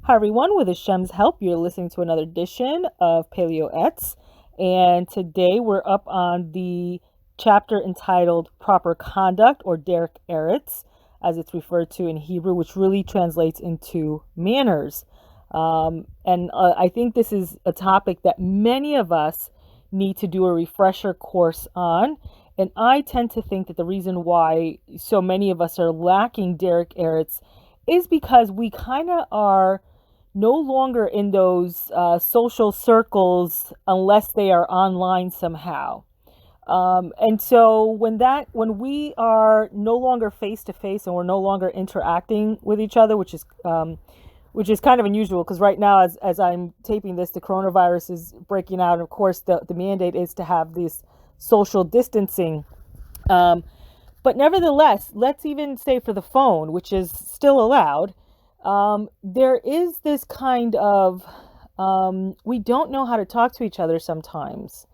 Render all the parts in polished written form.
Hi everyone, with HaShem's help, you're listening to another edition of Pele Yoetz, and today we're up on the chapter entitled Proper Conduct, or Derech Eretz, as it's referred to in Hebrew, which really translates into manners. I think this is a topic that many of us need to do a refresher course on, and I tend to think that the reason why so many of us are lacking Derech Eretz is because we kind of are no longer in those social circles unless they are online somehow. And so when we are no longer face to face and we're no longer interacting with each other, which is kind of unusual because right now, as I'm taping this, the coronavirus is breaking out. And of course, the mandate is to have this social distancing. But nevertheless, let's even say for the phone, which is still allowed, there is this kind of, we don't know how to talk to each other sometimes.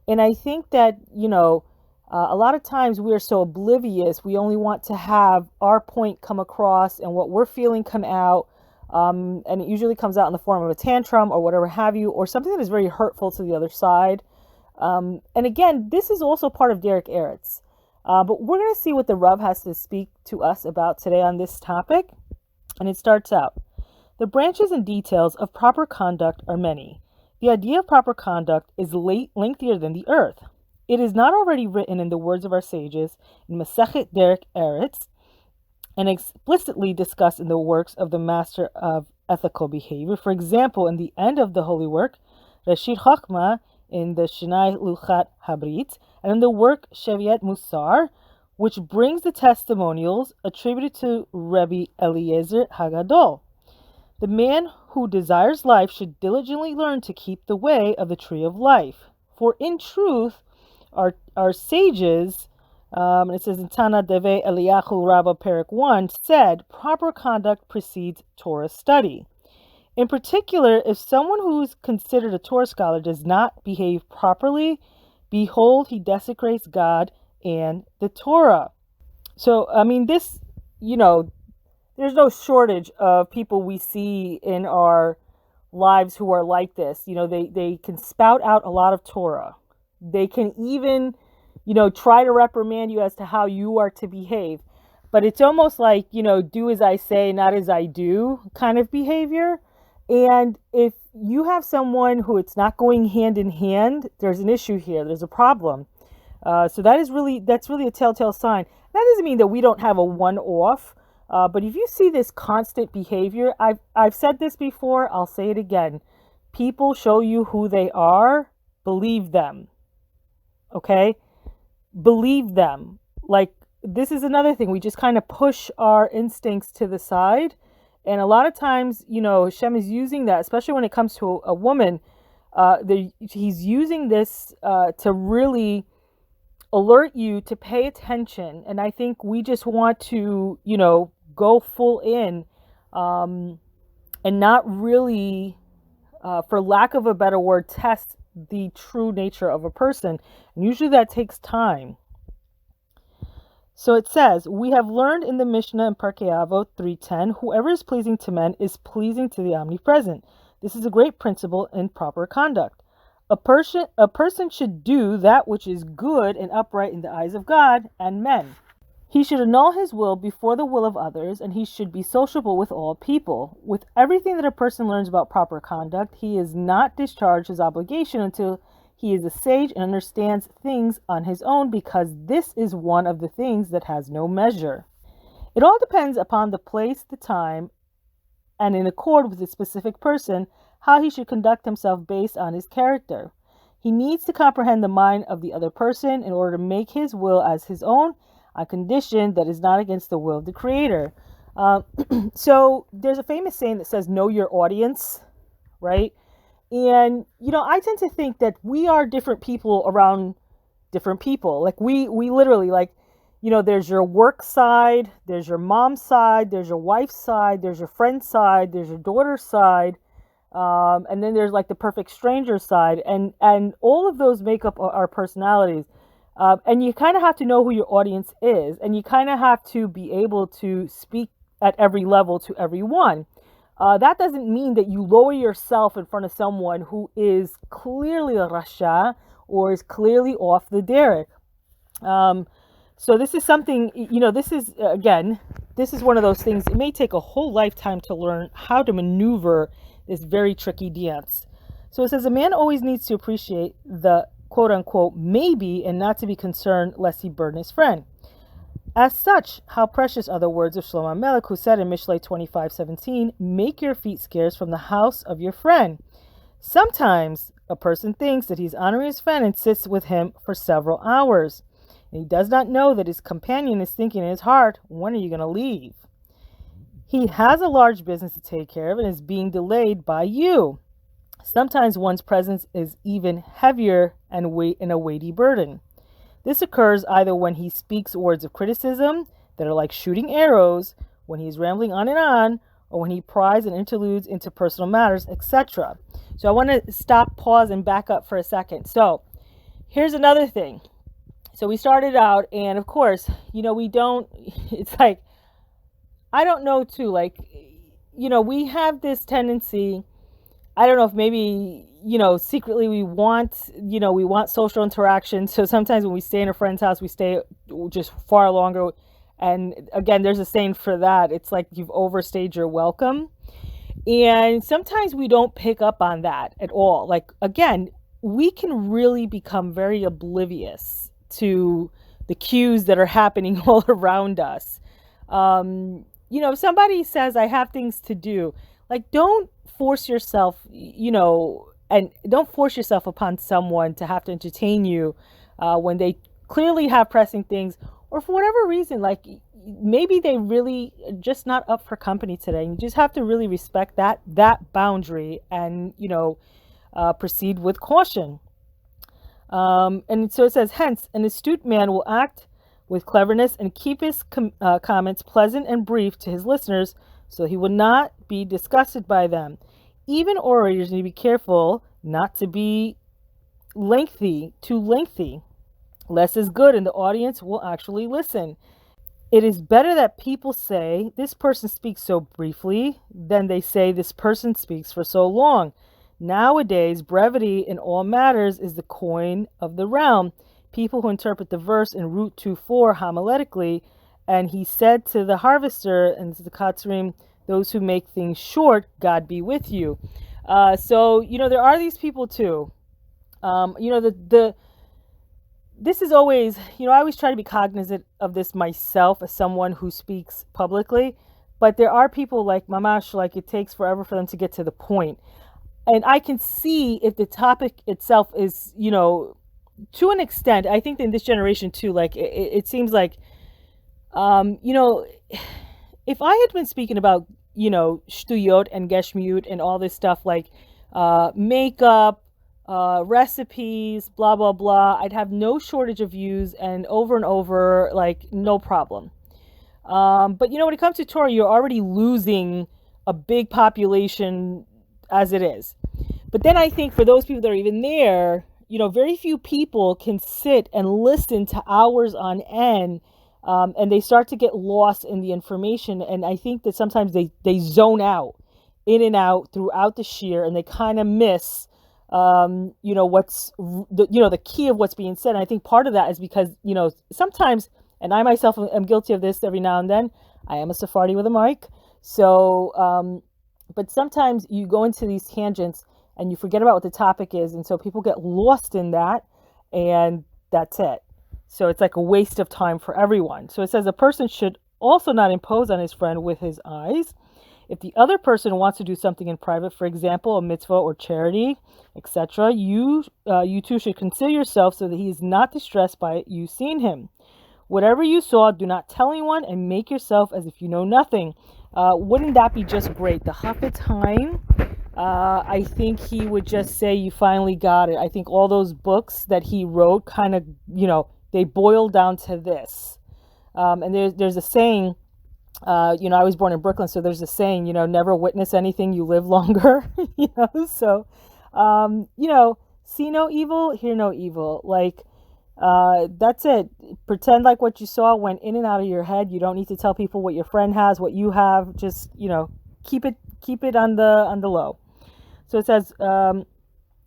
And I think that, a lot of times we are so oblivious, we only want to have our point come across and what we're feeling come out. And it usually comes out in the form of a tantrum or whatever have you, or something that is very hurtful to the other side. And again, this is also part of Derech Eretz. But we're going to see what the Rav has to speak to us about today on this topic. And it starts out, the branches and details of proper conduct are many. The idea of proper conduct is lengthier than the earth. It is not already written in the words of our sages in Masechet Derech Eretz and explicitly discussed in the works of the master of ethical behavior. For example, in the end of the holy work, Reshit Chochmah, in the Shnai Luchat Habrit, and in the work Sheviet Musar, which brings the testimonials attributed to Rabbi Eliezer Hagadol. The man who desires life should diligently learn to keep the way of the tree of life. For in truth, our sages, and it says in Tana Deve Eliyahu Rabbah Perek 1, said proper conduct precedes Torah study. In particular, if someone who is considered a Torah scholar does not behave properly, behold, he desecrates God and the Torah. So, this, there's no shortage of people we see in our lives who are like this. They can spout out a lot of Torah. They can even, try to reprimand you as to how you are to behave. But it's almost like, do as I say, not as I do kind of behavior. And if you have someone who it's not going hand in hand, there's an issue here. There's a problem. So that's really a telltale sign. That doesn't mean that we don't have a one-off, but if you see this constant behavior, I've said this before, I'll say it again. People show you who they are, believe them. Okay? Believe them. Like, this is another thing. We just kind of push our instincts to the side. And a lot of times, HaShem is using that, especially when it comes to a woman. He's using this to really alert you to pay attention. And I think we just want to, go full in and not really, for lack of a better word, test the true nature of a person. And usually that takes time. So it says, we have learned in the Mishnah in Pirkei Avot 3:10, whoever is pleasing to men is pleasing to the omnipresent. This is a great principle in proper conduct. A person should do that which is good and upright in the eyes of God and men. He should annul his will before the will of others, and he should be sociable with all people. With everything that a person learns about proper conduct, he is not discharged his obligation until he is a sage and understands things on his own, because this is one of the things that has no measure. It all depends upon the place, the time, and in accord with the specific person, how he should conduct himself based on his character. He needs to comprehend the mind of the other person in order to make his will as his own, on condition that is not against the will of the Creator. So there's a famous saying that says, know your audience, right? And, I tend to think that we are different people around different people. Like we literally, like, there's your work side, there's your mom's side, there's your wife's side, there's your friend's side, there's your daughter's side. And then there's like the perfect stranger side. And all of those make up our personalities. And you kind of have to know who your audience is. And you kind of have to be able to speak at every level to everyone. That doesn't mean that you lower yourself in front of someone who is clearly a rasha or is clearly off the derech. So this is something, this is, again, this is one of those things. It may take a whole lifetime to learn how to maneuver this very tricky dance. So it says a man always needs to appreciate the quote unquote maybe and not to be concerned lest he burden his friend. As such, how precious are the words of Shlomo Melech, who said in Mishlei 25:17, make your feet scarce from the house of your friend. Sometimes a person thinks that he's honoring his friend and sits with him for several hours. And he does not know that his companion is thinking in his heart, when are you going to leave? He has a large business to take care of and is being delayed by you. Sometimes one's presence is even heavier and a weighty burden. This occurs either when he speaks words of criticism that are like shooting arrows, when he's rambling on, or when he pries and interludes into personal matters, etc. So I want to stop, pause, and back up for a second. So here's another thing. So we started out, and of course, it's like, I don't know too, like, we have this tendency, I don't know if maybe, secretly we want social interaction. So sometimes when we stay in a friend's house, we stay just far longer. And again, there's a saying for that. It's like you've overstayed your welcome. And sometimes we don't pick up on that at all. Like, again, we can really become very oblivious to the cues that are happening all around us. If somebody says, I have things to do, like, don't force yourself, and don't force yourself upon someone to have to entertain you when they clearly have pressing things, or for whatever reason, like maybe they really just not up for company today. You just have to really respect that boundary and, proceed with caution. And so it says, hence, an astute man will act with cleverness and keep his comments pleasant and brief to his listeners so he will not be disgusted by them. Even orators need to be careful not to be too lengthy. Less is good and the audience will actually listen. It is better that people say, this person speaks so briefly, than they say, this person speaks for so long. Nowadays, brevity in all matters is the coin of the realm. People who interpret the verse in Root 2:4 homiletically, and he said to the harvester and to the Katzrim, those who make things short, God be with you. So, there are these people too. This is always, I always try to be cognizant of this myself as someone who speaks publicly, but there are people like Mamash, like it takes forever for them to get to the point. And I can see if the topic itself is, to an extent, I think in this generation too, like it seems like, if I had been speaking about, shtuyot and geshmiut and all this stuff like makeup, recipes, blah, blah, blah, I'd have no shortage of views and over, like no problem. But, when it comes to Torah, you're already losing a big population as it is. But then I think for those people that are even there, very few people can sit and listen to hours on end. And they start to get lost in the information. And I think that sometimes they zone out, in and out throughout the shir, and they kind of miss, what's, the key of what's being said. And I think part of that is because, sometimes, and I myself am guilty of this every now and then, I am a Sephardi with a mic. So, but sometimes you go into these tangents and you forget about what the topic is. And so people get lost in that, and that's it. So it's like a waste of time for everyone. So it says a person should also not impose on his friend with his eyes. If the other person wants to do something in private, for example, a mitzvah or charity, etc., you too should consider yourself so that he is not distressed by you seeing him. Whatever you saw, do not tell anyone and make yourself as if you know nothing. Wouldn't that be just great? The Hafetz Haim, I think he would just say, you finally got it. I think all those books that he wrote kind of, they boil down to this. And there's a saying, I was born in Brooklyn, so there's a saying, never witness anything, you live longer, so, see no evil, hear no evil. Like, that's it. Pretend like what you saw went in and out of your head. You don't need to tell people what your friend has, what you have. Just, keep keep it on the low. So it says,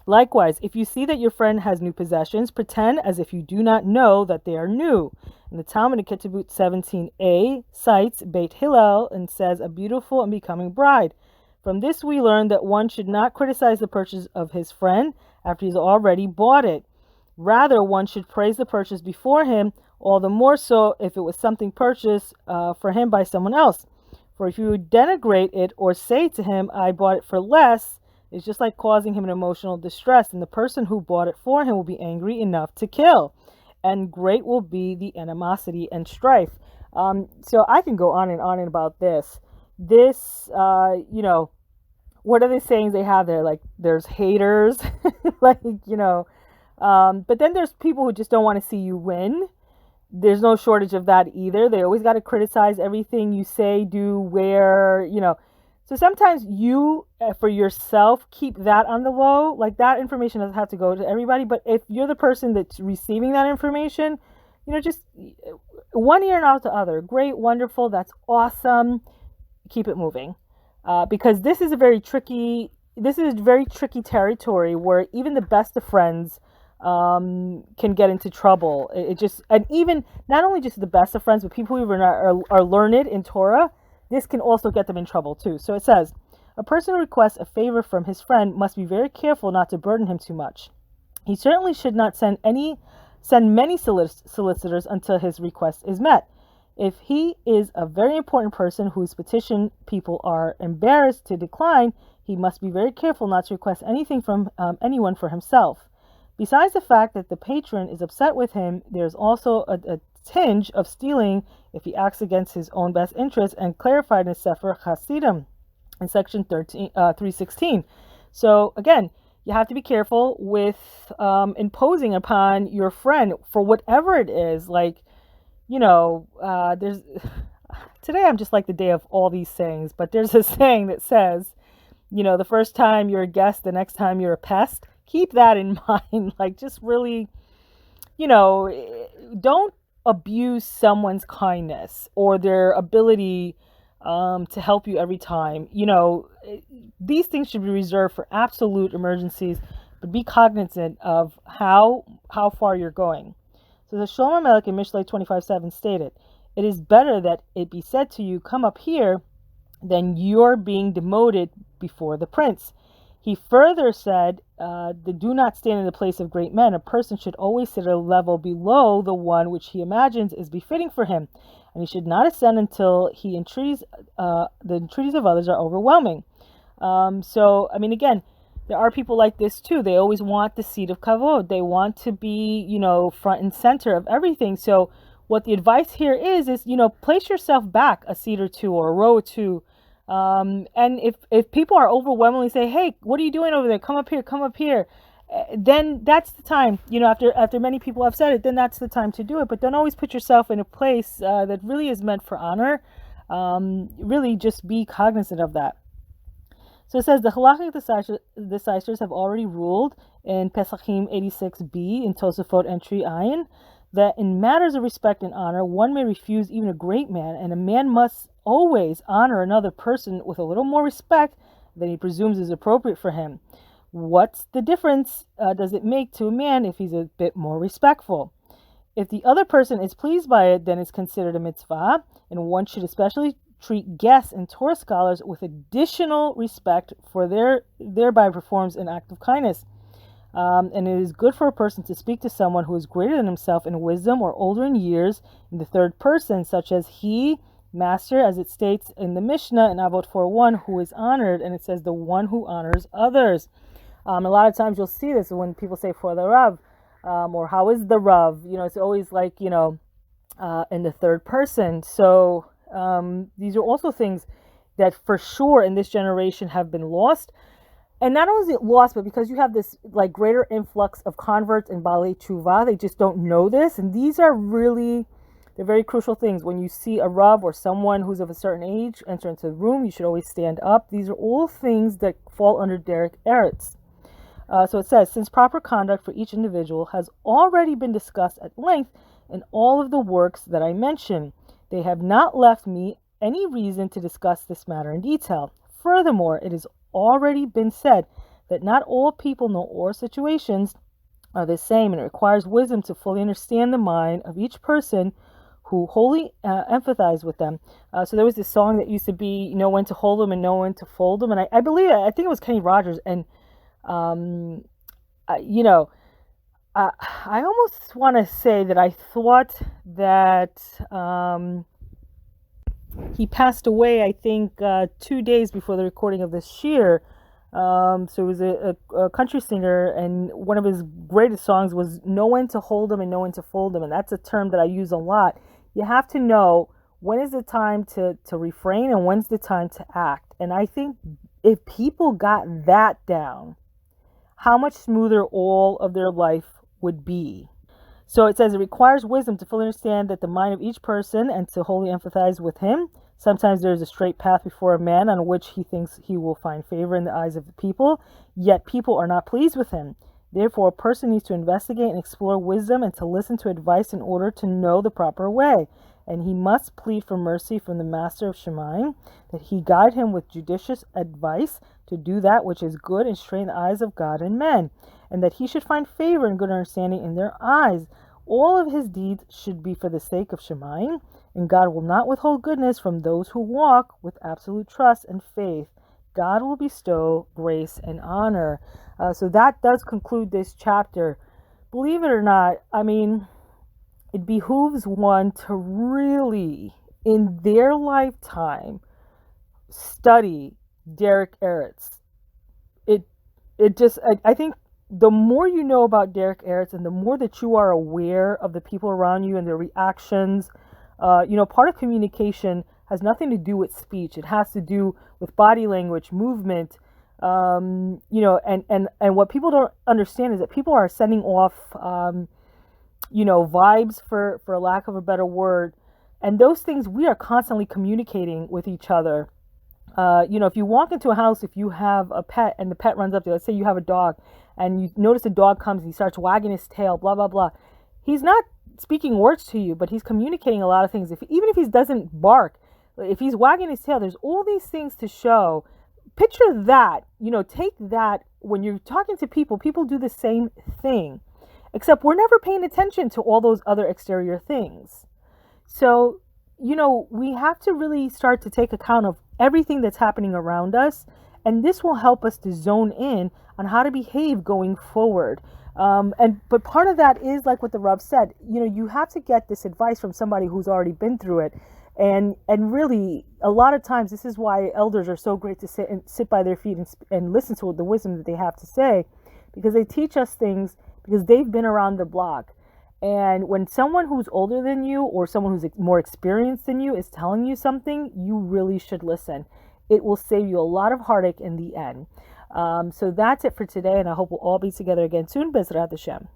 likewise, if you see that your friend has new possessions, pretend as if you do not know that they are new. And the Talmud in Ketubot 17a cites Beit Hillel and says, a beautiful and becoming bride. From this we learn that one should not criticize the purchase of his friend after he's already bought it. Rather, one should praise the purchase before him, all the more so if it was something purchased for him by someone else. For if you denigrate it or say to him, I bought it for less, it's just like causing him an emotional distress, and the person who bought it for him will be angry enough to kill, and great will be the animosity and strife. So I can go on and about this. This, what are the sayings they have there? Like, there's haters, but then there's people who just don't want to see you win. There's no shortage of that either. They always got to criticize everything you say, do, wear, So sometimes you, for yourself, keep that on the low. Like, that information doesn't have to go to everybody. But if you're the person that's receiving that information, just one ear and out the other. Great, wonderful, that's awesome. Keep it moving. Because this is very tricky territory where even the best of friends can get into trouble. And even not only just the best of friends, but people who are learned in Torah, this can also get them in trouble too. So it says, a person who requests a favor from his friend must be very careful not to burden him too much. He certainly should not send many solicitors until his request is met. If he is a very important person whose petition people are embarrassed to decline, he must be very careful not to request anything from anyone for himself. Besides the fact that the patron is upset with him, there's also a tinge of stealing if he acts against his own best interest, and clarified in Sefer Hasidim in section 316. So again, you have to be careful with imposing upon your friend for whatever it is. Like, there's today I'm just like the day of all these sayings, but there's a saying that says, the first time you're a guest, the next time you're a pest. Keep that in mind. Like, just really, don't abuse someone's kindness or their ability to help you every time. These things should be reserved for absolute emergencies, but be cognizant of how far you're going. So the Shlomo Melech in Mishlei 25:7 stated, it is better that it be said to you, come up here, than you're being demoted before the prince. He further said, do not stand in the place of great men. A person should always sit at a level below the one which he imagines is befitting for him, and he should not ascend until the entreaties of others are overwhelming. Again, there are people like this too. They always want the seat of kavod. They want to be, front and center of everything. So what the advice here is, place yourself back a seat or two or a row or two. And if people are overwhelmingly say, hey, what are you doing over there? Come up here. Then that's the time, after many people have said it, then that's the time to do it. But don't always put yourself in a place that really is meant for honor. Really just be cognizant of that. So it says the halachic decisors have already ruled in Pesachim 86b in Tosafot entry Ayin that in matters of respect and honor, one may refuse even a great man, and a man must always honor another person with a little more respect than he presumes is appropriate for him. What's the difference does it make to a man if he's a bit more respectful? If the other person is pleased by it, then it's considered a mitzvah, and one should especially treat guests and Torah scholars with additional respect, for thereby performs an act of kindness. And it is good for a person to speak to someone who is greater than himself in wisdom or older in years in the third person, such as he, master, as it states in the Mishnah in Avot 4:1, who is honored, and it says the one who honors others. A lot of times you'll see this when people say for the Rav, or how is the Rav? It's always like, in the third person. So these are also things that for sure in this generation have been lost. And not only is it lost, but because you have this like greater influx of converts and Balei Tshuva, they just don't know this. And these are really, they're very crucial things. When you see a Rav or someone who's of a certain age enter into the room, you should always stand up. These are all things that fall under Derech Eretz. So it says, since proper conduct for each individual has already been discussed at length in all of the works that I mentioned, they have not left me any reason to discuss this matter in detail. Furthermore, it has already been said that not all people nor all situations are the same, and it requires wisdom to fully understand the mind of each person who wholly empathize with them. So there was this song that used to be, know when to hold them and know when to fold them. And I think it was Kenny Rogers. And, you know, I almost want to say that I thought that he passed away, I think, 2 days before the recording of this year. So he was a country singer, and one of his greatest songs was "Know When to Hold Them and Know When to Fold Them," and that's a term that I use a lot. You have to know when is the time to refrain and when's the time to act. And I think if people got that down, how much smoother all of their life would be. So it says it requires wisdom to fully understand that the mind of each person and to wholly empathize with him. Sometimes there is a straight path before a man on which he thinks he will find favor in the eyes of the people, yet people are not pleased with him. Therefore, a person needs to investigate and explore wisdom and to listen to advice in order to know the proper way. And he must plead for mercy from the Master of Shemaim, that he guide him with judicious advice to do that which is good and straight in the eyes of God and men, and that he should find favor and good understanding in their eyes. All of his deeds should be for the sake of Shemaim, and God will not withhold goodness from those who walk with absolute trust and faith. God will bestow grace and honor. So that does conclude this chapter. Believe it or not, I mean, it behooves one to really, in their lifetime, study Derech Eretz. I think the more you know about Derech Eretz and the more that you are aware of the people around you and their reactions, part of communication has nothing to do with speech. It has to do with body language, movement, and what people don't understand is that people are sending off, vibes, for lack of a better word. And those things, we are constantly communicating with each other. If you walk into a house, if you have a pet and the pet runs up to you, let's say you have a dog and you notice the dog comes and he starts wagging his tail, blah, blah, blah. He's not speaking words to you, but he's communicating a lot of things. Even if he doesn't bark, if he's wagging his tail, there's all these things to show. Picture that, take that when you're talking to people. People do the same thing, except we're never paying attention to all those other exterior things. So, we have to really start to take account of everything that's happening around us, and this will help us to zone in on how to behave going forward. But part of that is like what the Rav said. You have to get this advice from somebody who's already been through it, and really, a lot of times, this is why elders are so great to sit by their feet and listen to the wisdom that they have to say, because they teach us things because they've been around the block. And when someone who's older than you or someone who's more experienced than you is telling you something, you really should listen. It will save you a lot of heartache in the end. So that's it for today, and I hope we'll all be together again soon. Bezrat HaShem.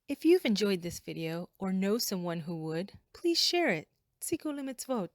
If you've enjoyed this video or know someone who would, please share it. Tzikul mitzvot.